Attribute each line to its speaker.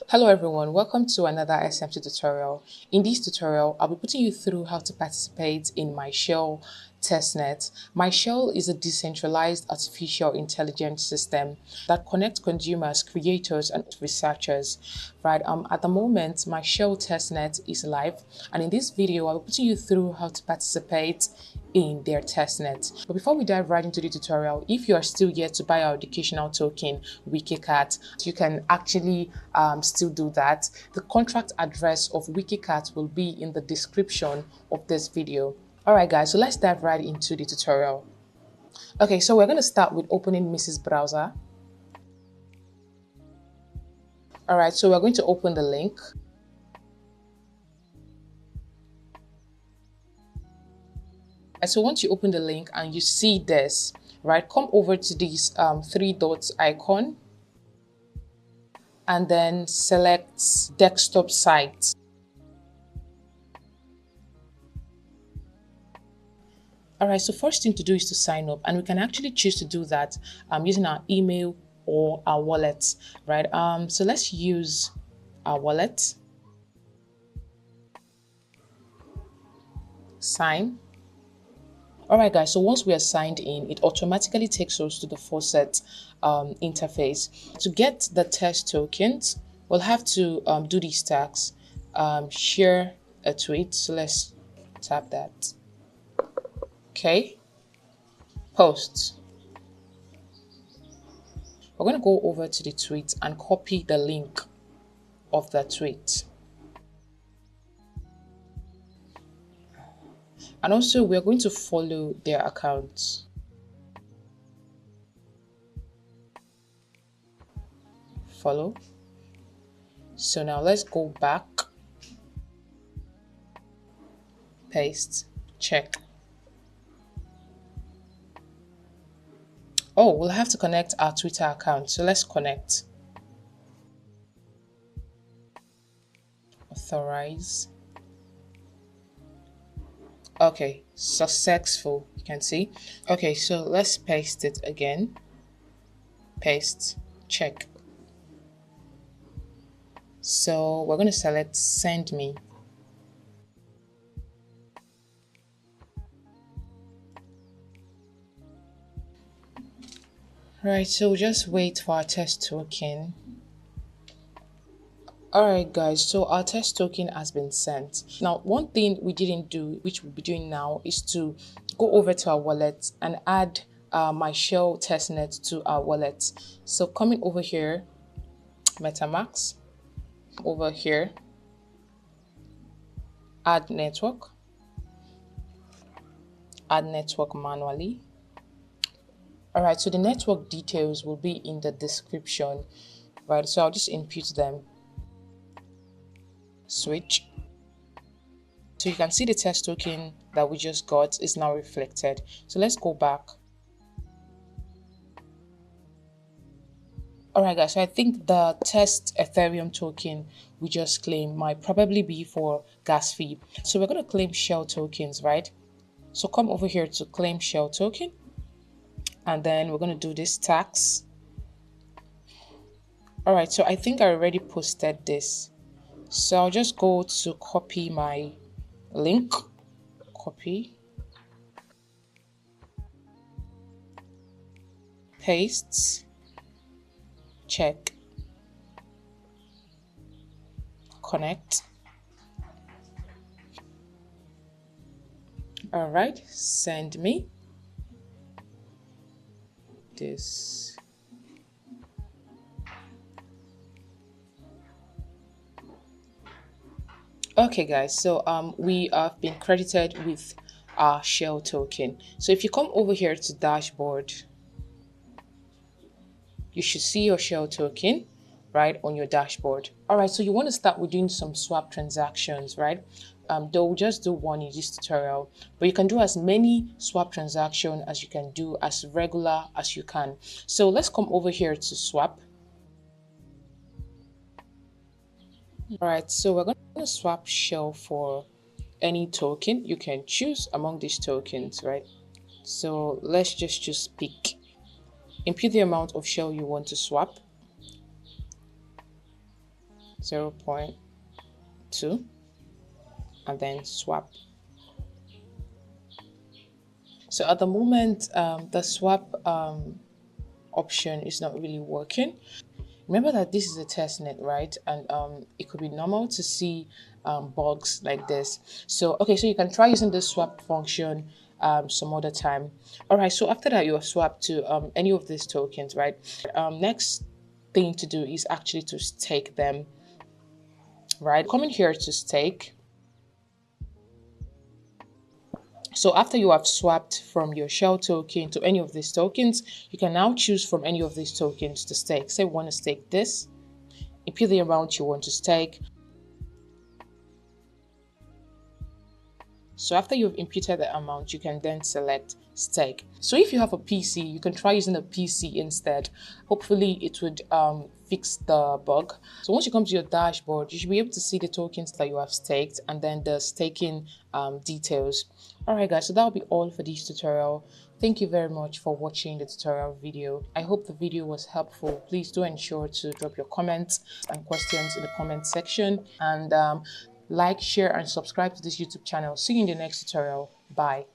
Speaker 1: Hello everyone, welcome to another SMT tutorial. In this tutorial, I'll be putting you through how to participate in MyShell Testnet. MyShell is a decentralized artificial intelligence system that connects consumers, creators, and researchers. Right? At the moment, MyShell Testnet is live, and in this video, I'll be putting you through how to participate in their testnet. But before we dive right into the tutorial, if you are still yet to buy our educational token, WikiCat, you can actually still do that. The contract address of WikiCat will be in the description of this video. All right, guys, so let's dive right into the tutorial. Okay, so we're going to start with opening Mrs. Browser. All right, so we're going to open the link. And so once you open the link and you see this, right, come over to this three dots icon and then select desktop site. All right, so first thing to do is to sign up, and we can actually choose to do that using our email or our wallet, right? So let's use our wallet. Sign. All right, guys, so once we are signed in, it automatically takes us to the faucet interface. To get the test tokens, we'll have to do these tasks. Share a tweet, so let's tap that. Okay, post. We're going to go over to the tweet and copy the link of the tweet. And also, we're going to follow their accounts. Follow. So now let's go back. Paste. Check. Oh, we'll have to connect our Twitter account. So let's connect. Authorize. Okay, successful, you can see. Okay, so let's paste it again. Paste, check. So we're going to select send me. Right, so we'll just wait for our test token. Alright guys, so our test token has been sent. Now, one thing we didn't do, which we'll be doing now, is to go over to our wallet and add MyShell testnet to our wallet. So coming over here, Metamask, over here, add network manually. Alright, so the network details will be in the description, right? So I'll just input them. Switch. So you can see the test token that we just got is now reflected. So let's go back. All right, guys, so I think the test Ethereum token we just claimed might probably be for gas fee. So we're going to claim shell tokens, right? So come over here to claim shell token. And then we're going to do this tax. All right, so I think I already posted this. So I'll just go to copy my link, copy, paste, check, connect. All right, send me this. Okay guys, so we have been credited with our shell token. So if you come over here to dashboard, you should see your shell token right on your dashboard. All right, so you want to start with doing some swap transactions, right? They'll just do one in this tutorial, but you can do as many swap transactions as you can do, as regular as you can. So let's come over here to swap. All right, so we're going to swap shell for any token you can choose among these tokens, right? So let's just choose pick. Input the amount of shell you want to swap. 0.2 and then swap. So at the moment, the swap option is not really working. Remember that this is a testnet, right? And it could be normal to see bugs like this. So, okay, so you can try using the swap function some other time. All right, so after that, you are swapped to any of these tokens, right? Next thing to do is actually to stake them, right? Coming here to stake. So after you have swapped from your shell token to any of these tokens, you can now choose from any of these tokens to stake. Say we want to stake this, input the amount you want to stake. So after you've imputed the amount, you can then select stake. So if you have a PC, you can try using a PC instead. Hopefully it would fix the bug. So once you come to your dashboard, you should be able to see the tokens that you have staked and then the staking details. All right, guys, so that'll be all for this tutorial. Thank you very much for watching the tutorial video. I hope the video was helpful. Please do ensure to drop your comments and questions in the comment section, and like, share, and subscribe to this YouTube channel. See you in the next tutorial. Bye.